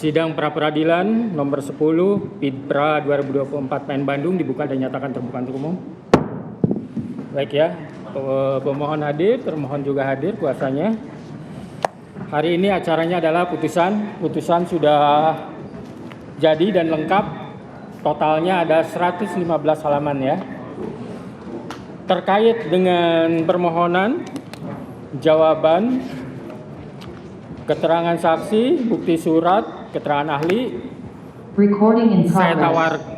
Sidang pra-peradilan nomor 10 PIDPRA 2024 PN Bandung dibuka dan nyatakan terbuka untuk umum. Baik ya, pemohon hadir, termohon juga hadir kuasanya. Hari ini acaranya adalah putusan sudah jadi dan lengkap. Totalnya ada 115 halaman ya. Terkait dengan permohonan, jawaban, keterangan saksi, bukti surat, keterangan ahli,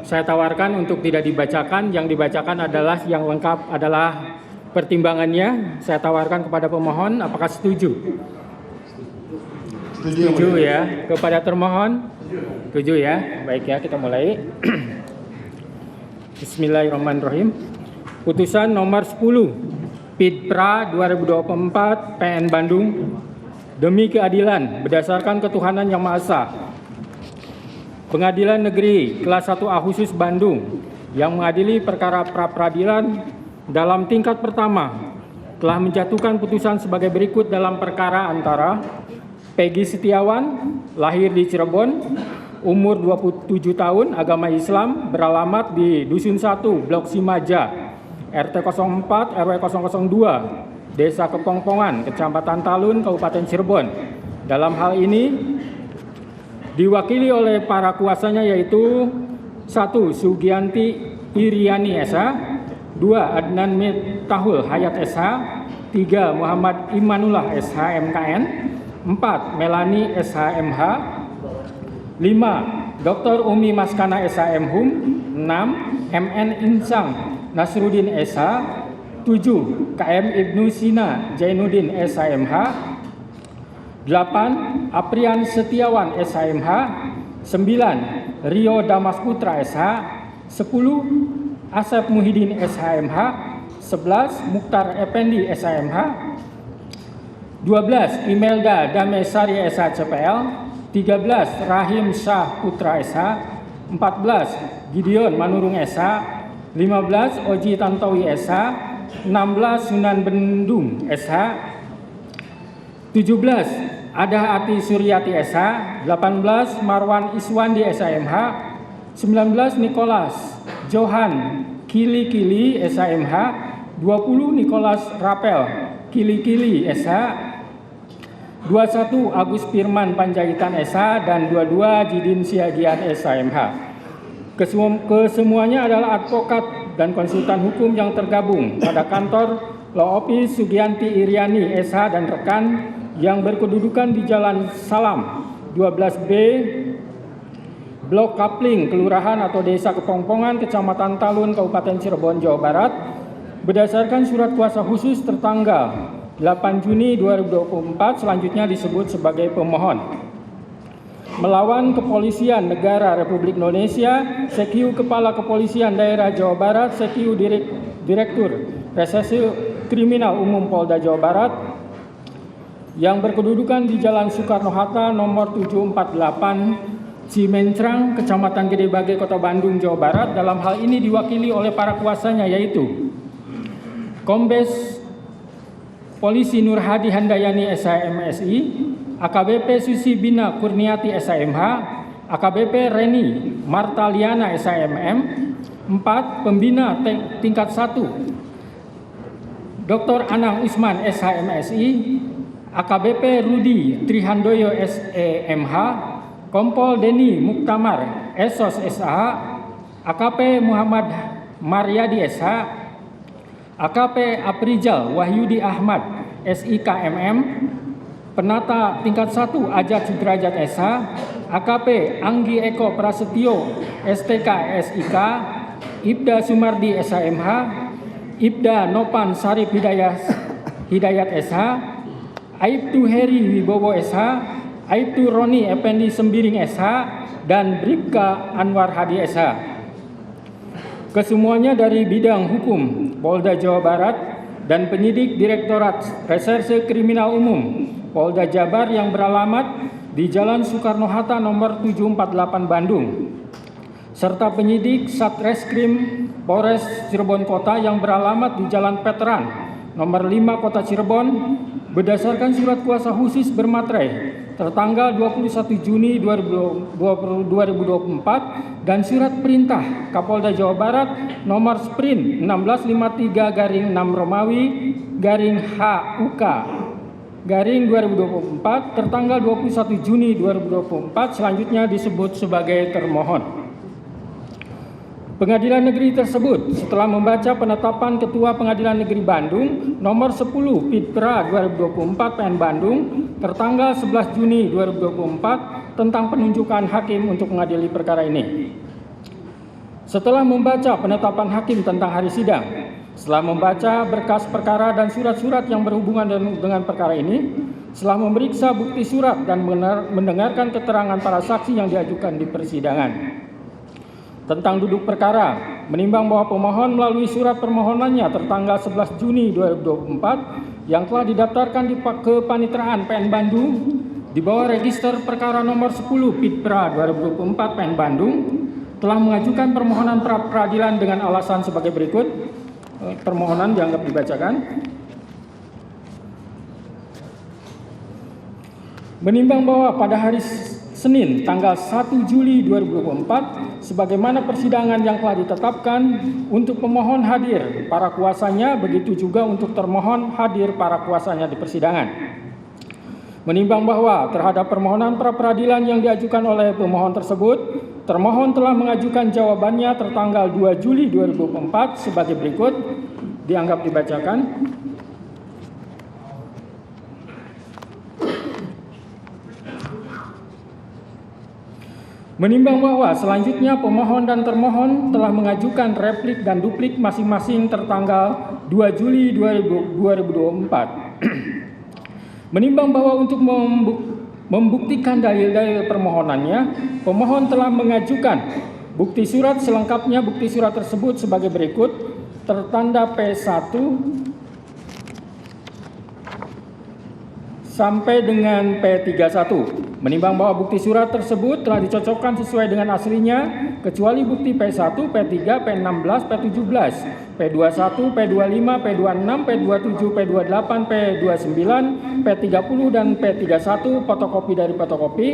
saya tawarkan untuk tidak dibacakan. Yang dibacakan adalah yang lengkap adalah pertimbangannya. Saya tawarkan kepada pemohon, apakah setuju? Setuju ya. Kepada termohon, setuju ya. Baik ya, kita mulai. Bismillahirrahmanirrahim. Putusan nomor 10 PIDPRA 2024 PN Bandung. Demi keadilan berdasarkan ketuhanan yang Maha Esa, Pengadilan Negeri Kelas 1A Khusus Bandung yang mengadili perkara pra-peradilan dalam tingkat pertama telah menjatuhkan putusan sebagai berikut dalam perkara antara Peggy Setiawan, lahir di Cirebon, umur 27 tahun, agama Islam, beralamat di Dusun 1, Blok Simaja, RT 04 RW 002, Desa Kepongpongan, Kecamatan Talun, Kabupaten Cirebon. Dalam hal ini diwakili oleh para kuasanya yaitu 1. Sugianti Iriani SH, 2. Adnan Miftahul Hayat SH, 3. Muhammad Imanullah SH MKN, 4. Melani SH MH, 5. Dr. Umi Maskana SH MHum, 6. MN Insang Nasruddin SH, 7. KM Ibnu Sina Jainuddin SHMH, 8. Aprian Setiawan SHMH, 9. Rio Damas Putra SH, 10. Asep Muhyiddin SHMH, 11. Mukhtar Effendi SHMH, 12. Imelda Damesari SH CPL, 13. Rahim Shah Putra SH, 14. Gideon Manurung SH, 15. Oji Tantowi SH, 16. Sunan Bendung SH, 17. Ada Ati Suryati SH, 18. Marwan Iswandi SHMH, 19. Nicholas Johan Kili SHMH, 20. Nicholas Rapel Kili SH, 21. Agus Firman Panjaitan SH, dan 22. Jidin Siagian SHMH. Kesemuanya adalah advokat dan konsultan hukum yang tergabung pada kantor Law Office Sugianti Iriani SH dan rekan yang berkedudukan di Jalan Salam 12B, Blok Kapling, Kelurahan atau Desa Kepongpongan, Kecamatan Talun, Kabupaten Cirebon, Jawa Barat, berdasarkan surat kuasa khusus tertanggal 8 Juni 2024, selanjutnya disebut sebagai pemohon. Melawan Kepolisian Negara Republik Indonesia, CQ Kepala Kepolisian Daerah Jawa Barat, CQ Direktur Reserse Kriminal Umum Polda Jawa Barat, yang berkedudukan di Jalan Soekarno-Hatta nomor 748 Cimencrang, Kecamatan Gede Bage, Kota Bandung, Jawa Barat. Dalam hal ini diwakili oleh para kuasanya yaitu Kombes Polisi Nur Hadi Handayani SHMSI, AKBP Susi Bina Kurniati SHMH, AKBP Reni Martaliana SHMM, 4. Pembina tingkat 1 Dr. Anang Usman SHMSI, AKBP Rudi Trihandoyo SEMH, Kompol Deni Muktamar SOS SH, AKP Muhammad Maryadi SH, AKP Aprijal Wahyudi Ahmad SIKMM, Penata tingkat 1 Ajat Sudrajat SH, AKP Anggi Eko Prasetyo STK SIK, Ibda Sumardi SHMH, Ibda Nopan Sarip Hidayat SH, Aibtu Heri Wibowo SH, Aibtu Roni Effendi Sembiring SH, dan Bribka Anwar Hadi SH. Kesemuanya dari bidang hukum Polda Jawa Barat dan penyidik Direktorat Reserse Kriminal Umum Polda Jabar yang beralamat di Jalan Soekarno-Hatta nomor 748 Bandung, serta penyidik Satreskrim Polres Cirebon Kota yang beralamat di Jalan Veteran nomor 5 Kota Cirebon berdasarkan surat kuasa khusus bermaterai tertanggal 21 Juni 2024 dan surat perintah Kapolda Jawa Barat nomor Sprint 1653/6 Romawi HUK garing 2024 tertanggal 21 Juni 2024 selanjutnya disebut sebagai termohon. Pengadilan Negeri tersebut setelah membaca penetapan Ketua Pengadilan Negeri Bandung nomor 10 Pitpra 2024 PN Bandung tertanggal 11 Juni 2024 tentang penunjukan hakim untuk mengadili perkara ini. Setelah membaca penetapan hakim tentang hari sidang, setelah membaca berkas perkara dan surat-surat yang berhubungan dengan perkara ini, setelah memeriksa bukti surat dan mendengarkan keterangan para saksi yang diajukan di persidangan. Tentang duduk perkara, menimbang bahwa pemohon melalui surat permohonannya tertanggal 11 Juni 2024 yang telah didaftarkan di Kepanitraan PN Bandung di bawah register perkara nomor 10 Pitpra 2024 PN Bandung telah mengajukan permohonan pra peradilan dengan alasan sebagai berikut. Permohonan dianggap dibacakan. Menimbang bahwa pada hari Senin tanggal 1 Juli 2024 sebagaimana persidangan yang telah ditetapkan untuk pemohon hadir para kuasanya, begitu juga untuk termohon hadir para kuasanya di persidangan. Menimbang bahwa terhadap permohonan pra peradilan yang diajukan oleh pemohon tersebut, termohon telah mengajukan jawabannya tertanggal 2 Juli 2024 sebagai berikut, dianggap dibacakan. Menimbang bahwa selanjutnya pemohon dan termohon telah mengajukan replik dan duplik masing-masing tertanggal 2 Juli 2024. Menimbang bahwa untuk membuktikan dalil-dalil permohonannya, pemohon telah mengajukan bukti surat selengkapnya. Bukti surat tersebut sebagai berikut, tertanda P1 sampai dengan P31. Menimbang bahwa bukti surat tersebut telah dicocokkan sesuai dengan aslinya, kecuali bukti P1, P3, P16, P17, P21, P25, P26, P27, P28, P29, P30, dan P31 fotokopi dari fotokopi.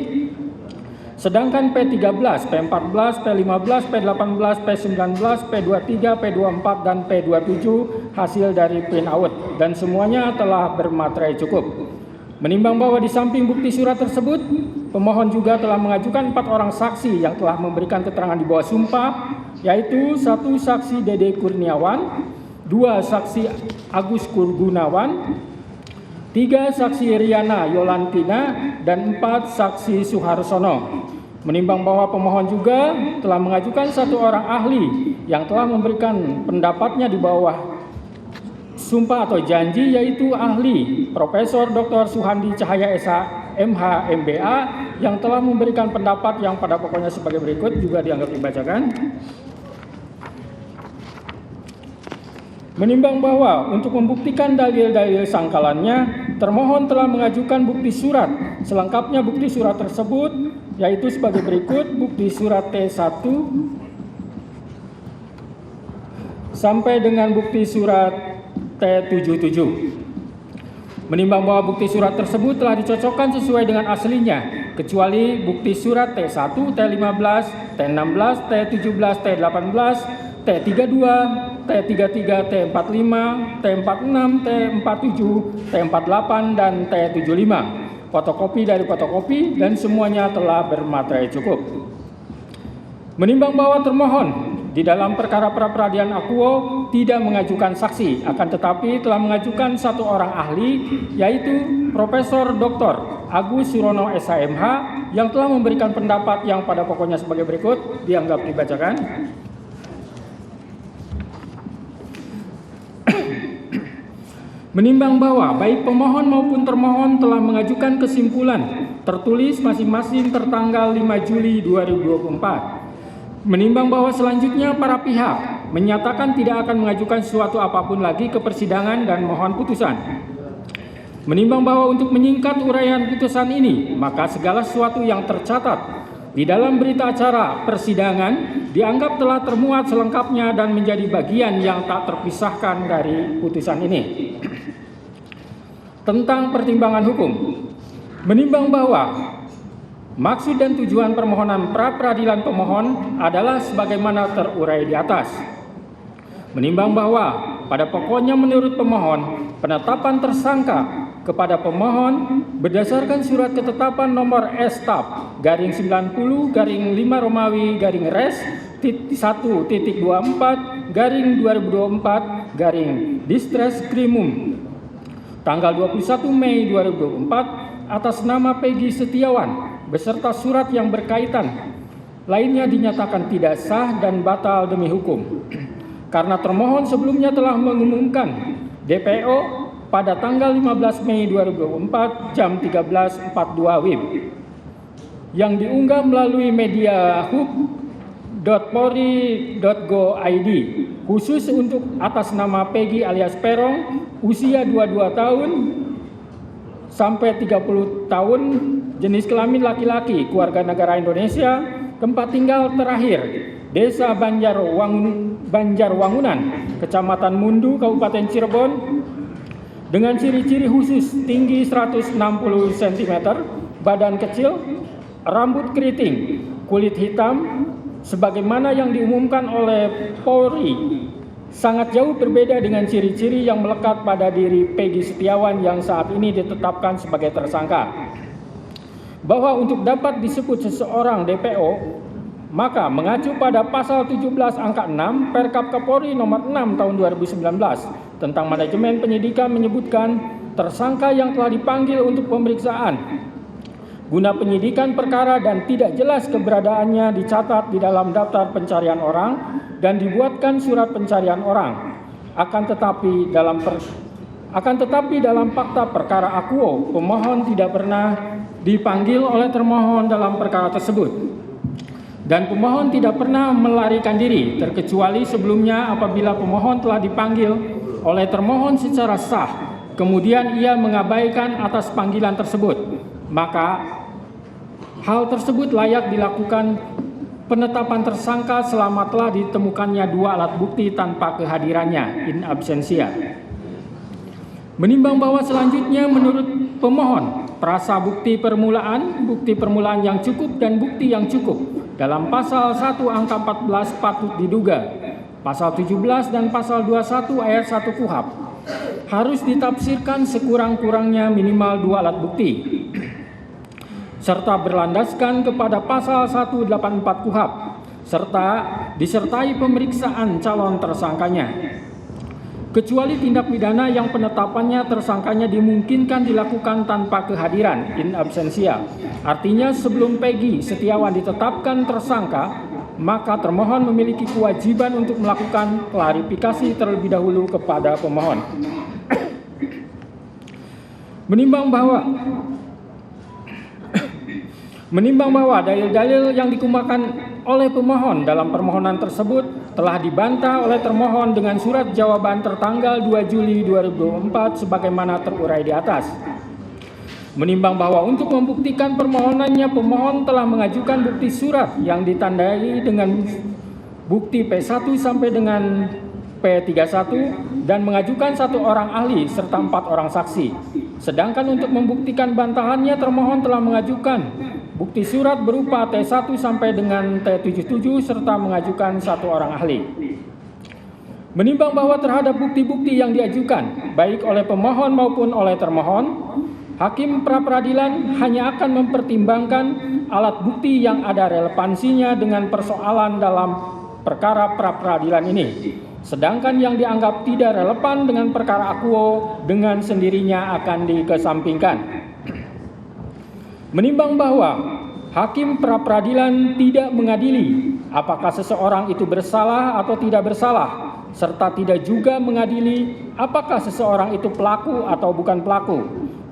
Sedangkan P13, P14, P15, P18, P19, P23, P24, dan P27 hasil dari print out dan semuanya telah bermaterai cukup. Menimbang bahwa di samping bukti surat tersebut, pemohon juga telah mengajukan 4 orang saksi yang telah memberikan keterangan di bawah sumpah, yaitu 1 saksi Dede Kurniawan, 2 saksi Agus Kurgunawan, 3 saksi Riana Yolantina, dan 4 saksi Suharsono. Menimbang bahwa pemohon juga telah mengajukan 1 orang ahli yang telah memberikan pendapatnya di bawah sumpah atau janji, yaitu ahli Profesor Dr. Suhandi Cahaya SH MH MBA yang telah memberikan pendapat yang pada pokoknya sebagai berikut, juga dianggap dibacakan. Menimbang bahwa untuk membuktikan dalil-dalil sangkalannya, termohon telah mengajukan bukti surat selengkapnya. Bukti surat tersebut yaitu sebagai berikut, bukti surat T1 sampai dengan bukti surat T77. Menimbang bahwa bukti surat tersebut telah dicocokkan sesuai dengan aslinya, kecuali bukti surat T1, T15, T16, T17, T18, T32, T33, T45, T46, T47, T48, dan T75. Fotokopi dari fotokopi dan semuanya telah bermaterai cukup. Menimbang bahwa termohon di dalam perkara pra peradilan akuo tidak mengajukan saksi, akan tetapi telah mengajukan 1 orang ahli, yaitu Profesor Dr. Agus Surono SHMH yang telah memberikan pendapat yang pada pokoknya sebagai berikut, dianggap dibacakan. Menimbang bahwa baik pemohon maupun termohon telah mengajukan kesimpulan tertulis masing-masing tertanggal 5 Juli 2024. Menimbang bahwa selanjutnya para pihak menyatakan tidak akan mengajukan sesuatu apapun lagi ke persidangan dan mohon putusan. Menimbang bahwa untuk menyingkat uraian putusan ini, maka segala sesuatu yang tercatat di dalam berita acara persidangan dianggap telah termuat selengkapnya dan menjadi bagian yang tak terpisahkan dari putusan ini. tentang pertimbangan hukum, menimbang bahwa maksud dan tujuan permohonan pra-peradilan pemohon adalah sebagaimana terurai di atas. Menimbang bahwa pada pokoknya menurut pemohon, penetapan tersangka kepada pemohon berdasarkan surat ketetapan nomor S-90-5-24-24-Distreskrimum tanggal 21 Mei 2024 atas nama Peggy Setiawan beserta surat yang berkaitan lainnya dinyatakan tidak sah dan batal demi hukum. Karena termohon sebelumnya telah mengumumkan DPO pada tanggal 15 Mei 2024 jam 13.42 WIB yang diunggah melalui media hub.polri.go.id khusus untuk atas nama Peggy alias Peron, usia 22 tahun sampai 30 tahun, jenis kelamin laki-laki, keluarga negara Indonesia, tempat tinggal terakhir Desa Banjarwangunan, Kecamatan Mundu, Kabupaten Cirebon, dengan ciri-ciri khusus tinggi 160 cm, badan kecil, rambut keriting, kulit hitam, sebagaimana yang diumumkan oleh Polri, sangat jauh berbeda dengan ciri-ciri yang melekat pada diri Peggy Setiawan yang saat ini ditetapkan sebagai tersangka. Bahwa untuk dapat disebut seseorang DPO, maka mengacu pada pasal 17 angka 6 Perkap Kapolri nomor 6 tahun 2019 tentang manajemen penyidikan menyebutkan tersangka yang telah dipanggil untuk pemeriksaan guna penyidikan perkara dan tidak jelas keberadaannya dicatat di dalam daftar pencarian orang dan dibuatkan surat pencarian orang. Akan tetapi dalam fakta perkara akuo, pemohon tidak pernah dipanggil oleh termohon dalam perkara tersebut. Dan pemohon tidak pernah melarikan diri, terkecuali sebelumnya apabila pemohon telah dipanggil oleh termohon secara sah, kemudian ia mengabaikan atas panggilan tersebut. Maka hal tersebut layak dilakukan penetapan tersangka selama telah ditemukannya dua alat bukti tanpa kehadirannya in absentia. Menimbang bahwa selanjutnya menurut pemohon, prasa bukti permulaan yang cukup dan bukti yang cukup dalam pasal 1 angka 14 patut diduga, pasal 17 dan pasal 21 ayat 1 KUHP harus ditafsirkan sekurang-kurangnya minimal dua alat bukti, serta berlandaskan kepada pasal 184 KUHP, serta disertai pemeriksaan calon tersangkanya. Kecuali tindak pidana yang penetapannya tersangkanya dimungkinkan dilakukan tanpa kehadiran in absentia. Artinya sebelum Peggy Setiawan ditetapkan tersangka, maka termohon memiliki kewajiban untuk melakukan klarifikasi terlebih dahulu kepada pemohon. Menimbang bahwa dalil-dalil yang dikemukakan oleh pemohon dalam permohonan tersebut telah dibantah oleh termohon dengan surat jawaban tertanggal 2 Juli 2024 sebagaimana terurai di atas. Menimbang bahwa untuk membuktikan permohonannya, pemohon telah mengajukan bukti surat yang ditandai dengan bukti P1 sampai dengan P31 dan mengajukan 1 orang ahli serta 4 orang saksi. Sedangkan untuk membuktikan bantahannya, termohon telah mengajukan bukti surat berupa T1 sampai dengan T77 serta mengajukan 1 orang ahli. Menimbang bahwa terhadap bukti-bukti yang diajukan baik oleh pemohon maupun oleh termohon, hakim pra-peradilan hanya akan mempertimbangkan alat bukti yang ada relevansinya dengan persoalan dalam perkara pra-peradilan ini. Sedangkan yang dianggap tidak relevan dengan perkara akuo dengan sendirinya akan dikesampingkan. Menimbang bahwa hakim pra-peradilan tidak mengadili apakah seseorang itu bersalah atau tidak bersalah, serta tidak juga mengadili apakah seseorang itu pelaku atau bukan pelaku,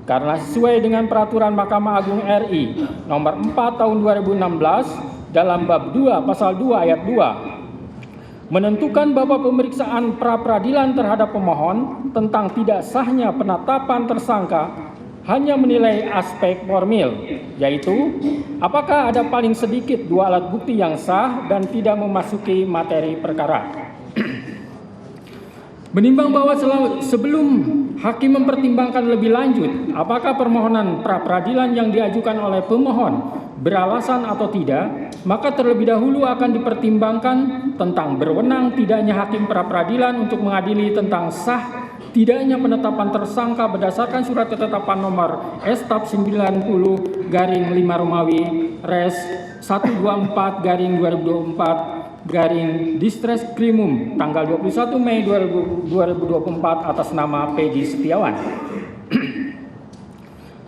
karena sesuai dengan peraturan Mahkamah Agung RI nomor 4 tahun 2016 dalam bab 2 pasal 2 ayat 2 menentukan bahwa pemeriksaan pra-peradilan terhadap pemohon tentang tidak sahnya penetapan tersangka hanya menilai aspek formil, yaitu apakah ada paling sedikit 2 alat bukti yang sah dan tidak memasuki materi perkara. Menimbang bahwa sebelum hakim mempertimbangkan lebih lanjut apakah permohonan pra-peradilan yang diajukan oleh pemohon beralasan atau tidak, maka terlebih dahulu akan dipertimbangkan tentang berwenang tidaknya hakim pra-peradilan untuk mengadili tentang sah tidaknya penetapan tersangka berdasarkan surat ketetapan nomor Estap 90/5 Romawi Res 124/2024 Distreskrimum tanggal 21 Mei 2024 atas nama Peggy Setiawan.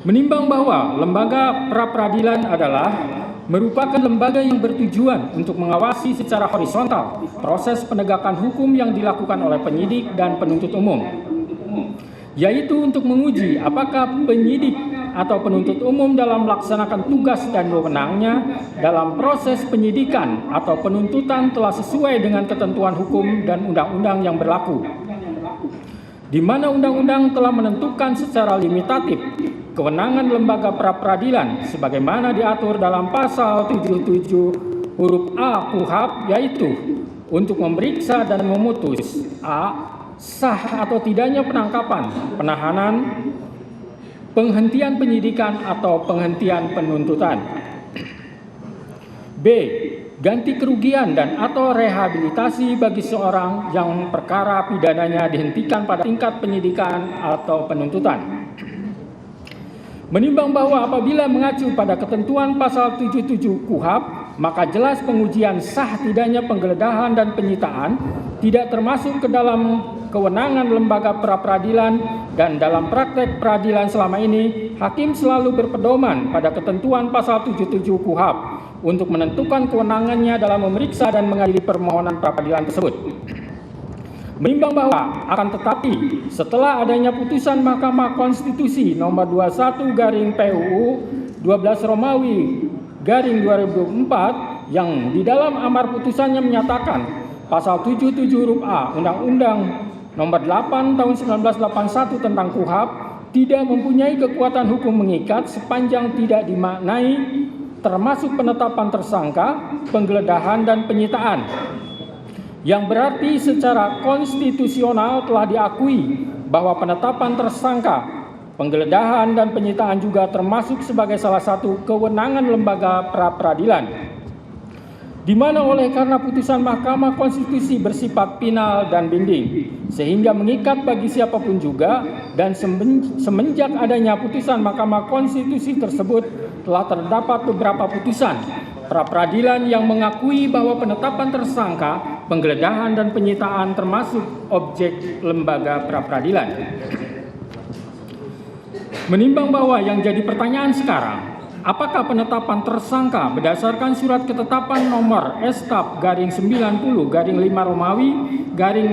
Menimbang bahwa lembaga pra-peradilan adalah merupakan lembaga yang bertujuan untuk mengawasi secara horizontal proses penegakan hukum yang dilakukan oleh penyidik dan penuntut umum, yaitu untuk menguji apakah penyidik atau penuntut umum dalam melaksanakan tugas dan wewenangnya dalam proses penyidikan atau penuntutan telah sesuai dengan ketentuan hukum dan undang-undang yang berlaku, di mana undang-undang telah menentukan secara limitatif kewenangan lembaga pra-peradilan sebagaimana diatur dalam pasal 77 huruf A KUHP, yaitu untuk memeriksa dan memutus a. sah atau tidaknya penangkapan, penahanan, penghentian penyidikan atau penghentian penuntutan. B. Ganti kerugian dan atau rehabilitasi bagi seorang yang perkara pidananya dihentikan pada tingkat penyidikan atau penuntutan. Menimbang bahwa apabila mengacu pada ketentuan pasal 77 KUHP, maka jelas pengujian sah tidaknya penggeledahan dan penyitaan tidak termasuk ke dalam kewenangan lembaga pra-peradilan, dan dalam praktek peradilan selama ini hakim selalu berpedoman pada ketentuan pasal 77 KUHP untuk menentukan kewenangannya dalam memeriksa dan mengadili permohonan pra-peradilan tersebut. Menimbang bahwa akan tetapi setelah adanya putusan Mahkamah Konstitusi nomor 21/PUU 12 Romawi /2024 yang di dalam amar putusannya menyatakan pasal 77 huruf A Undang-Undang nomor 8 tahun 1981 tentang KUHP tidak mempunyai kekuatan hukum mengikat sepanjang tidak dimaknai termasuk penetapan tersangka, penggeledahan dan penyitaan, yang berarti secara konstitusional telah diakui bahwa penetapan tersangka, penggeledahan dan penyitaan juga termasuk sebagai salah satu kewenangan lembaga pra-peradilan, di mana oleh karena putusan Mahkamah Konstitusi bersifat final dan binding sehingga mengikat bagi siapapun juga, dan semenjak adanya putusan Mahkamah Konstitusi tersebut telah terdapat beberapa putusan pra-peradilan yang mengakui bahwa penetapan tersangka, penggeledahan dan penyitaan termasuk objek lembaga pra-peradilan. Menimbang bahwa yang jadi pertanyaan sekarang, apakah penetapan tersangka berdasarkan surat ketetapan nomor Estap /90/5 Romawi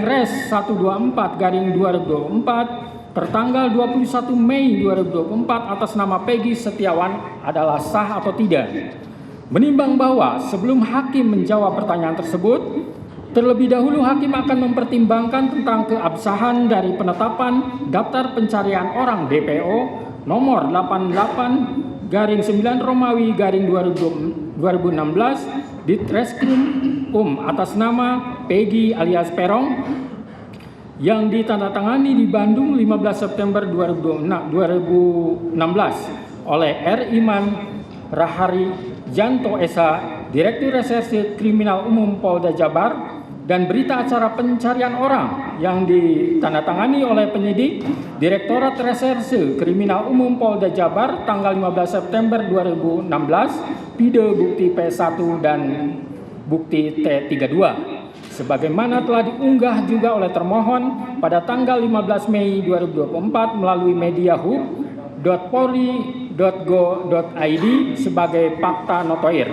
/Res 124/2024 tertanggal 21 Mei 2024 atas nama Peggy Setiawan adalah sah atau tidak? Menimbang bahwa sebelum hakim menjawab pertanyaan tersebut, terlebih dahulu hakim akan mempertimbangkan tentang keabsahan dari penetapan daftar pencarian orang DPO nomor 88/9 Romawi /2016 Ditreskrimum atas nama Peggy alias Perong yang ditandatangani di Bandung 15 September 2016 oleh R. Iman Rahari Janto Esa, Direktur Reserse Kriminal Umum Polda Jabar, dan berita acara pencarian orang yang ditandatangani oleh penyidik Direktorat Reserse Kriminal Umum Polda Jabar tanggal 15 September 2016, pide bukti P1 dan bukti T32. Sebagaimana telah diunggah juga oleh termohon pada tanggal 15 Mei 2024 melalui media hub.polri.go.id sebagai fakta notoir.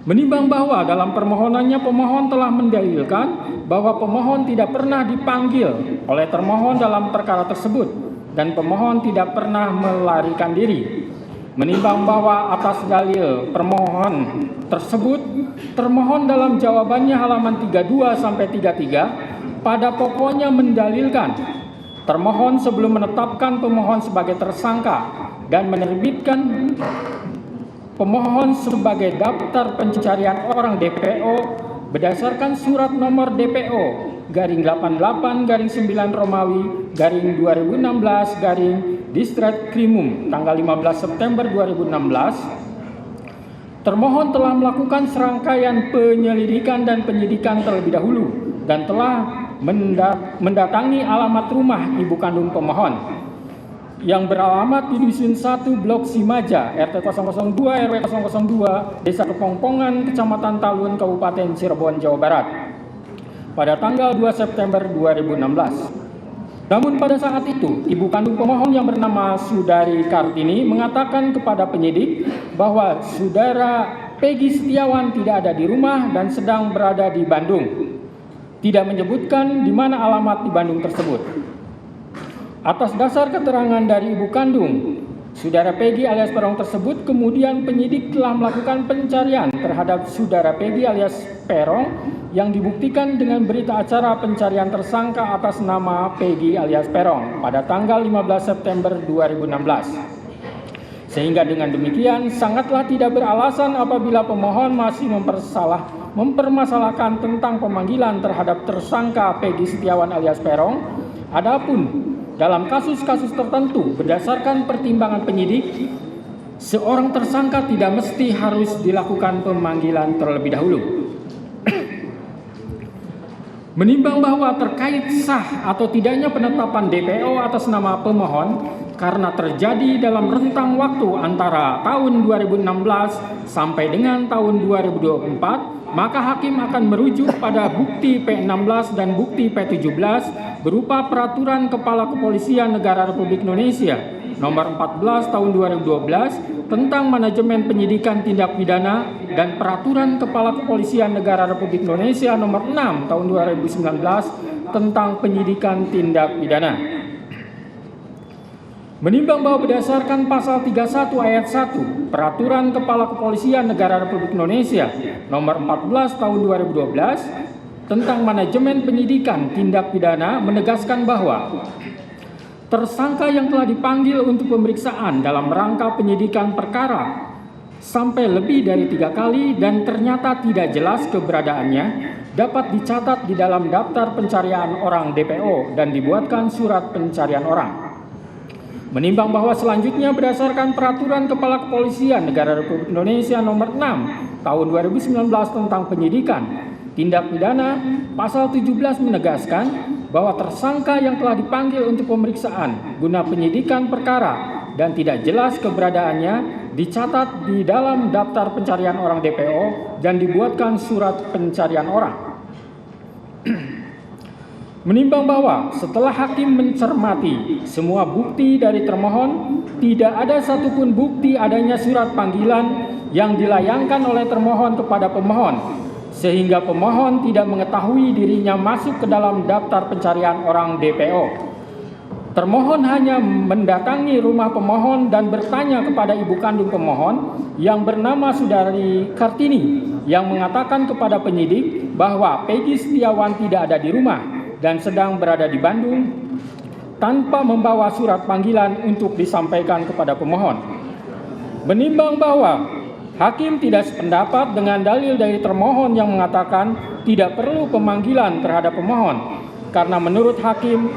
Menimbang bahwa dalam permohonannya pemohon telah mendalilkan bahwa pemohon tidak pernah dipanggil oleh termohon dalam perkara tersebut dan pemohon tidak pernah melarikan diri. Menimbang bahwa atas dalil permohon tersebut, termohon dalam jawabannya halaman 32 sampai 33 pada pokoknya mendalilkan termohon sebelum menetapkan pemohon sebagai tersangka dan menerbitkan pemohon sebagai daftar pencarian orang DPO berdasarkan surat nomor DPO /88/9 Romawi /2016 Distret Krimum tanggal 15 September 2016, termohon telah melakukan serangkaian penyelidikan dan penyidikan terlebih dahulu dan telah mendatangi alamat rumah ibu kandung pemohon yang beralamat di Dusun 1 Blok Simaja, RT 002 RW 002, Desa Kepongpongan, Kecamatan Talun, Kabupaten Cirebon, Jawa Barat, pada tanggal 2 September 2016. Namun pada saat itu, ibu kandung pemohon yang bernama Sudari Kartini mengatakan kepada penyidik bahwa saudara Peggy Setiawan tidak ada di rumah dan sedang berada di Bandung. Tidak menyebutkan di mana alamat di Bandung tersebut. Atas dasar keterangan dari ibu kandung, saudara Peggy alias Peron tersebut, kemudian penyidik telah melakukan pencarian terhadap saudara Peggy alias Peron yang dibuktikan dengan berita acara pencarian tersangka atas nama Peggy alias Peron pada tanggal 15 September 2016. Sehingga dengan demikian sangatlah tidak beralasan apabila pemohon masih mempermasalahkan tentang pemanggilan terhadap tersangka Peggy Setiawan alias Peron. Adapun dalam kasus-kasus tertentu berdasarkan pertimbangan penyidik, seorang tersangka tidak mesti harus dilakukan pemanggilan terlebih dahulu. Menimbang bahwa terkait sah atau tidaknya penetapan DPO atas nama pemohon karena terjadi dalam rentang waktu antara tahun 2016 sampai dengan tahun 2024, maka hakim akan merujuk pada bukti P16 dan bukti P17 berupa Peraturan Kepala Kepolisian Negara Republik Indonesia Nomor 14 Tahun 2012 tentang Manajemen Penyidikan Tindak Pidana dan Peraturan Kepala Kepolisian Negara Republik Indonesia Nomor 6 Tahun 2019 tentang Penyidikan Tindak Pidana. Menimbang bahwa berdasarkan pasal 31 ayat 1 Peraturan Kepala Kepolisian Negara Republik Indonesia Nomor 14 Tahun 2012 tentang Manajemen Penyidikan Tindak Pidana menegaskan bahwa tersangka yang telah dipanggil untuk pemeriksaan dalam rangka penyidikan perkara sampai lebih dari 3 kali dan ternyata tidak jelas keberadaannya dapat dicatat di dalam daftar pencarian orang DPO dan dibuatkan surat pencarian orang. Menimbang bahwa selanjutnya berdasarkan Peraturan Kepala Kepolisian Negara Republik Indonesia Nomor 6 Tahun 2019 tentang Penyidikan Tindak Pidana, pasal 17 menegaskan bahwa tersangka yang telah dipanggil untuk pemeriksaan guna penyidikan perkara dan tidak jelas keberadaannya dicatat di dalam daftar pencarian orang DPO dan dibuatkan surat pencarian orang. Menimbang bahwa setelah hakim mencermati semua bukti dari termohon, tidak ada satupun bukti adanya surat panggilan yang dilayangkan oleh termohon kepada pemohon, sehingga pemohon tidak mengetahui dirinya masuk ke dalam daftar pencarian orang DPO. Termohon hanya mendatangi rumah pemohon dan bertanya kepada ibu kandung pemohon yang bernama Sudari Kartini yang mengatakan kepada penyidik bahwa Peggy Setiawan tidak ada di rumah dan sedang berada di Bandung tanpa membawa surat panggilan untuk disampaikan kepada pemohon. Menimbang bahwa hakim tidak sependapat dengan dalil dari termohon yang mengatakan tidak perlu pemanggilan terhadap pemohon, karena menurut hakim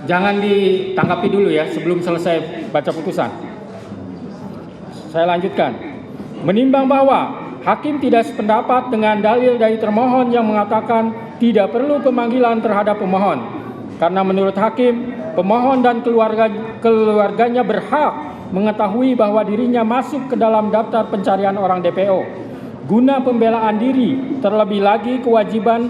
jangan ditanggapi dulu ya sebelum selesai baca putusan. Saya lanjutkan. Menimbang bahwa hakim tidak sependapat dengan dalil dari termohon yang mengatakan tidak perlu pemanggilan terhadap pemohon, karena menurut hakim, pemohon dan keluarganya berhak mengetahui bahwa dirinya masuk ke dalam daftar pencarian orang DPO. Guna pembelaan diri, terlebih lagi kewajiban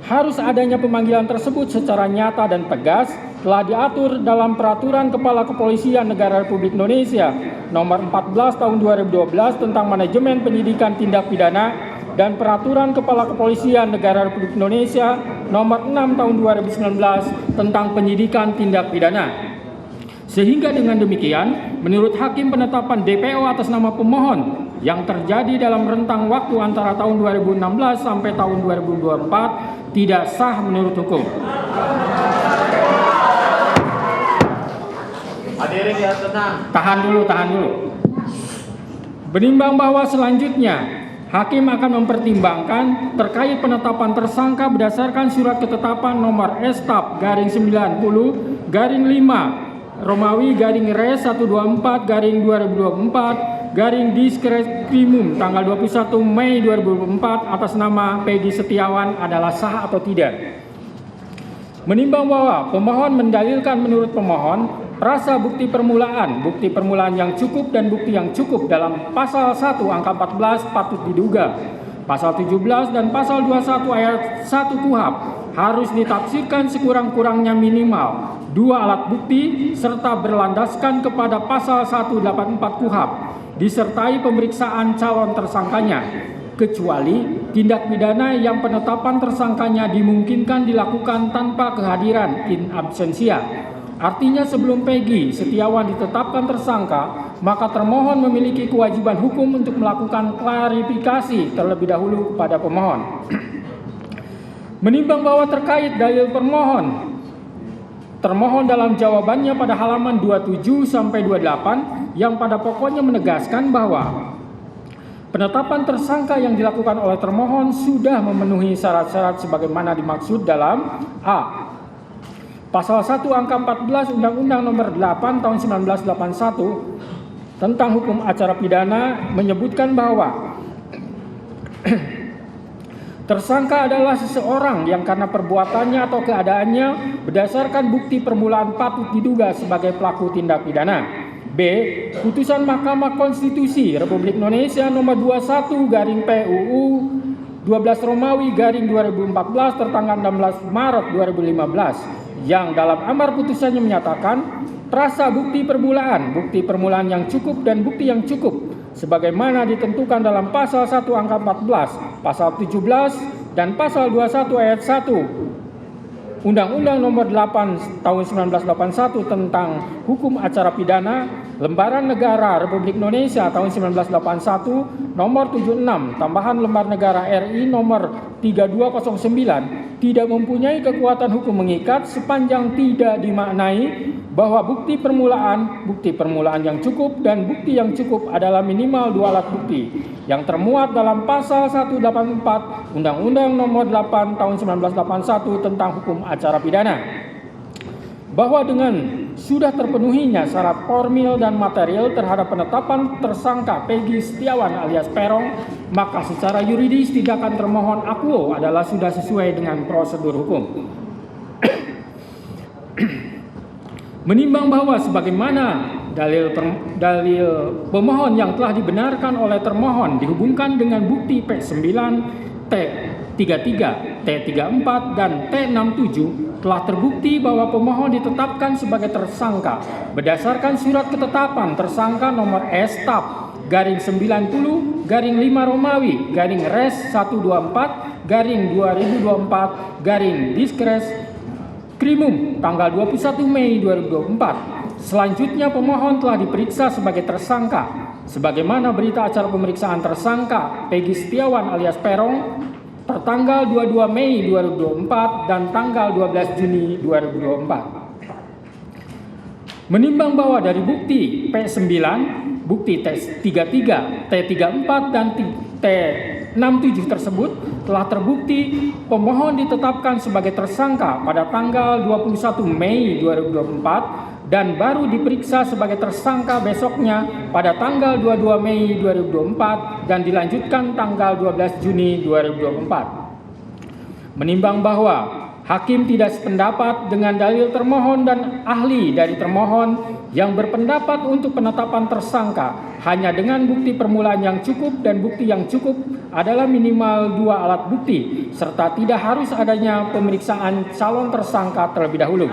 harus adanya pemanggilan tersebut secara nyata dan tegas telah diatur dalam Peraturan Kepala Kepolisian Negara Republik Indonesia Nomor 14 Tahun 2012 tentang Manajemen Penyidikan Tindak Pidana dan Peraturan Kepala Kepolisian Negara Republik Indonesia Nomor 6 Tahun 2019 tentang Penyidikan Tindak Pidana. Sehingga dengan demikian, menurut hakim penetapan DPO atas nama pemohon yang terjadi dalam rentang waktu antara tahun 2016 sampai tahun 2024 tidak sah menurut hukum. Hadirin ya tenang. Tahan dulu. Menimbang bahwa selanjutnya Hakim akan mempertimbangkan terkait penetapan tersangka berdasarkan surat ketetapan nomor Estap garing 90 garing 5 Romawi garing Res 124 garing 2024 garing Diskreskrimum tanggal 21 Mei 2024 atas nama Peggy Setiawan adalah sah atau tidak. Menimbang bahwa pemohon mendalilkan menurut pemohon, rasa bukti permulaan yang cukup dan bukti yang cukup dalam pasal 1 angka 14 patut diduga. Pasal 17 dan pasal 21 ayat 1 KUHP harus ditafsirkan sekurang-kurangnya minimal 2 alat bukti serta berlandaskan kepada pasal 184 KUHP disertai pemeriksaan calon tersangkanya. Kecuali tindak pidana yang penetapan tersangkanya dimungkinkan dilakukan tanpa kehadiran in absentia. Artinya sebelum Peggy Setiawan ditetapkan tersangka, maka termohon memiliki kewajiban hukum untuk melakukan klarifikasi terlebih dahulu kepada pemohon. Menimbang bahwa terkait dalil termohon dalam jawabannya pada halaman 27 sampai 28 yang pada pokoknya menegaskan bahwa penetapan tersangka yang dilakukan oleh termohon sudah memenuhi syarat-syarat sebagaimana dimaksud dalam A. Pasal 1 angka 14 Undang-Undang Nomor 8 Tahun 1981 tentang hukum acara pidana menyebutkan bahwa tersangka adalah seseorang yang karena perbuatannya atau keadaannya berdasarkan bukti permulaan patut diduga sebagai pelaku tindak pidana. B. Putusan Mahkamah Konstitusi Republik Indonesia nomor 21 garing PUU 12 Romawi garing 2014 tertanggal 16 Maret 2015 yang dalam amar putusannya menyatakan rasa bukti permulaan yang cukup dan bukti yang cukup sebagaimana ditentukan dalam pasal 1 angka 14, pasal 17 dan pasal 21 ayat 1 Undang-Undang Nomor 8 Tahun 1981 tentang Hukum Acara Pidana, Lembaran Negara Republik Indonesia tahun 1981 Nomor 76 tambahan Lembar Negara RI Nomor 3209 tidak mempunyai kekuatan hukum mengikat sepanjang tidak dimaknai bahwa bukti permulaan yang cukup dan bukti yang cukup adalah minimal 2 alat bukti yang termuat dalam pasal 184 Undang-Undang Nomor 8 Tahun 1981 tentang Hukum Acara Pidana. Bahwa dengan sudah terpenuhinya syarat formil dan material terhadap penetapan tersangka Peggy Setiawan alias Peron, maka secara yuridis tindakan termohon akuo adalah sudah sesuai dengan prosedur hukum. Menimbang bahwa sebagaimana dalil pemohon yang telah dibenarkan oleh termohon dihubungkan dengan bukti P9, T33, T34, dan T67 telah terbukti bahwa pemohon ditetapkan sebagai tersangka berdasarkan surat ketetapan tersangka nomor Estap garing 90 garing 5 Romawi garing Res 124 garing 2024 garing Diskreskrimum tanggal 21 Mei 2024. Selanjutnya pemohon telah diperiksa sebagai tersangka sebagaimana berita acara pemeriksaan tersangka Peggy Setiawan alias Peron tertanggal 22 Mei 2024 dan tanggal 12 Juni 2024. Menimbang bahwa dari bukti P9, bukti T33, T34, dan T67 tersebut telah terbukti pemohon ditetapkan sebagai tersangka pada tanggal 21 Mei 2024 dan baru diperiksa sebagai tersangka besoknya pada tanggal 22 Mei 2024 dan dilanjutkan tanggal 12 Juni 2024. Menimbang bahwa hakim tidak sependapat dengan dalil termohon dan ahli dari termohon yang berpendapat untuk penetapan tersangka hanya dengan bukti permulaan yang cukup dan bukti yang cukup adalah minimal 2 alat bukti serta tidak harus adanya pemeriksaan calon tersangka terlebih dahulu.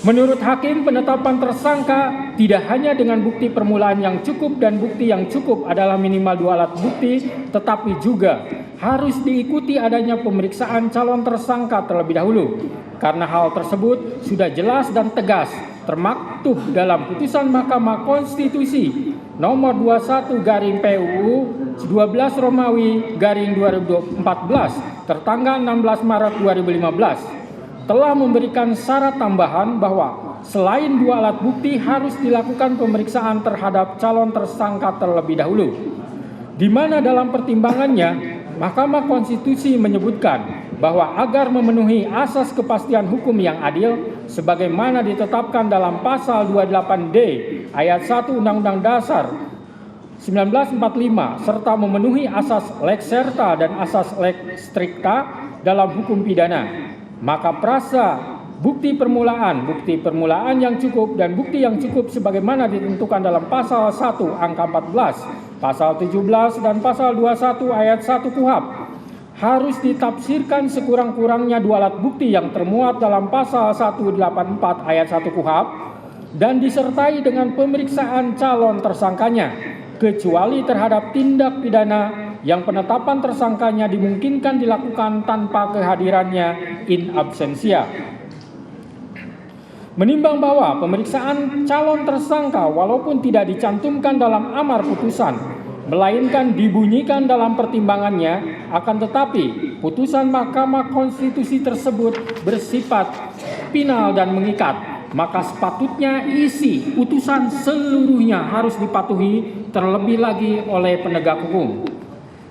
Menurut hakim, penetapan tersangka tidak hanya dengan bukti permulaan yang cukup dan bukti yang cukup adalah minimal 2 alat bukti, tetapi juga harus diikuti adanya pemeriksaan calon tersangka terlebih dahulu. Karena hal tersebut sudah jelas dan tegas termaktub dalam putusan Mahkamah Konstitusi nomor 21 garing PUU 12 Romawi garing 2014 tertanggal 16 Maret 2015. Telah memberikan syarat tambahan bahwa selain 2 alat bukti harus dilakukan pemeriksaan terhadap calon tersangka terlebih dahulu. Di mana dalam pertimbangannya, Mahkamah Konstitusi menyebutkan bahwa agar memenuhi asas kepastian hukum yang adil sebagaimana ditetapkan dalam pasal 28D ayat 1 Undang-Undang Dasar 1945 serta memenuhi asas lex serta dan asas lex stricta dalam hukum pidana, maka prasa bukti permulaan yang cukup dan bukti yang cukup sebagaimana ditentukan dalam pasal 1 angka 14, pasal 17 dan pasal 21 ayat 1 KUHP harus ditafsirkan sekurang-kurangnya 2 alat bukti yang termuat dalam pasal 184 ayat 1 KUHP dan disertai dengan pemeriksaan calon tersangkanya, kecuali terhadap tindak pidana yang penetapan tersangkanya dimungkinkan dilakukan tanpa kehadirannya in absentia. Menimbang bahwa pemeriksaan calon tersangka walaupun tidak dicantumkan dalam amar putusan, melainkan dibunyikan dalam pertimbangannya, akan tetapi putusan Mahkamah Konstitusi tersebut bersifat final dan mengikat, maka sepatutnya isi putusan seluruhnya harus dipatuhi terlebih lagi oleh penegak hukum.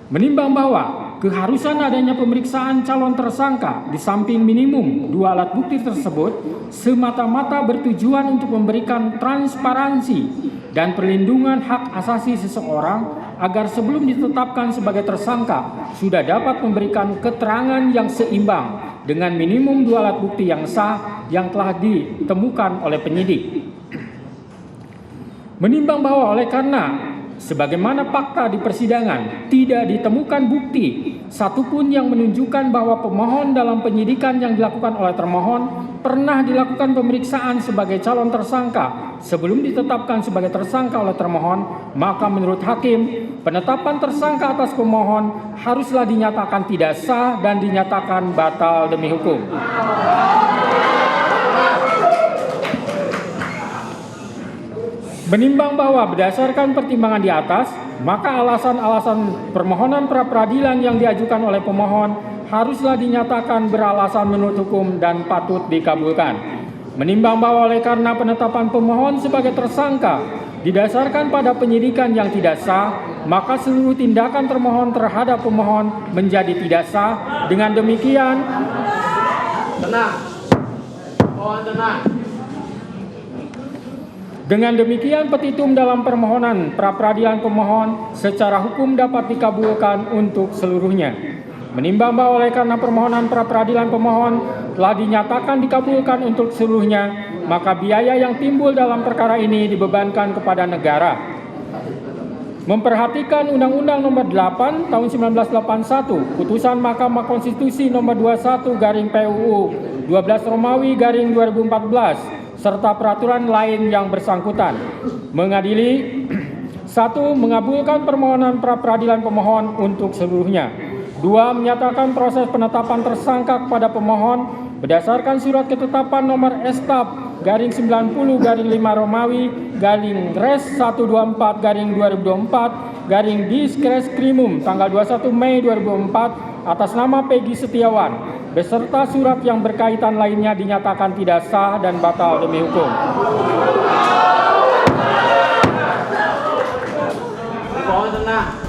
Menimbang bahwa keharusan adanya pemeriksaan calon tersangka di samping minimum 2 alat bukti tersebut semata-mata bertujuan untuk memberikan transparansi dan perlindungan hak asasi seseorang agar sebelum ditetapkan sebagai tersangka sudah dapat memberikan keterangan yang seimbang dengan minimum 2 alat bukti yang sah yang telah ditemukan oleh penyidik. Menimbang bahwa oleh karena sebagaimana fakta di persidangan tidak ditemukan bukti satupun yang menunjukkan bahwa pemohon dalam penyidikan yang dilakukan oleh termohon pernah dilakukan pemeriksaan sebagai calon tersangka sebelum ditetapkan sebagai tersangka oleh termohon, maka menurut hakim penetapan tersangka atas pemohon haruslah dinyatakan tidak sah dan dinyatakan batal demi hukum. Menimbang bahwa berdasarkan pertimbangan di atas, maka alasan-alasan permohonan pra-peradilan yang diajukan oleh pemohon haruslah dinyatakan beralasan menurut hukum dan patut dikabulkan. Menimbang bahwa oleh karena penetapan pemohon sebagai tersangka didasarkan pada penyidikan yang tidak sah, maka seluruh tindakan termohon terhadap pemohon menjadi tidak sah. Dengan demikian, Dengan demikian petitum dalam permohonan pra-peradilan pemohon secara hukum dapat dikabulkan untuk seluruhnya. Menimbang bahwa oleh karena permohonan pra-peradilan pemohon telah dinyatakan dikabulkan untuk seluruhnya, maka biaya yang timbul dalam perkara ini dibebankan kepada negara. Memperhatikan Undang-Undang Nomor 8 Tahun 1981, Putusan Mahkamah Konstitusi Nomor 21/PUU 12 Romawi /2014 serta peraturan lain yang bersangkutan. Mengadili 1. Mengabulkan permohonan pra-peradilan pemohon untuk seluruhnya. 2. Menyatakan proses penetapan tersangka kepada pemohon berdasarkan surat ketetapan nomor Estap /90/5 Romawi /Res 124/2024 Diskres Krimum tanggal 21 Mei 2004 atas nama Peggy Setiawan beserta surat yang berkaitan lainnya dinyatakan tidak sah dan batal demi hukum. Mohon tenang.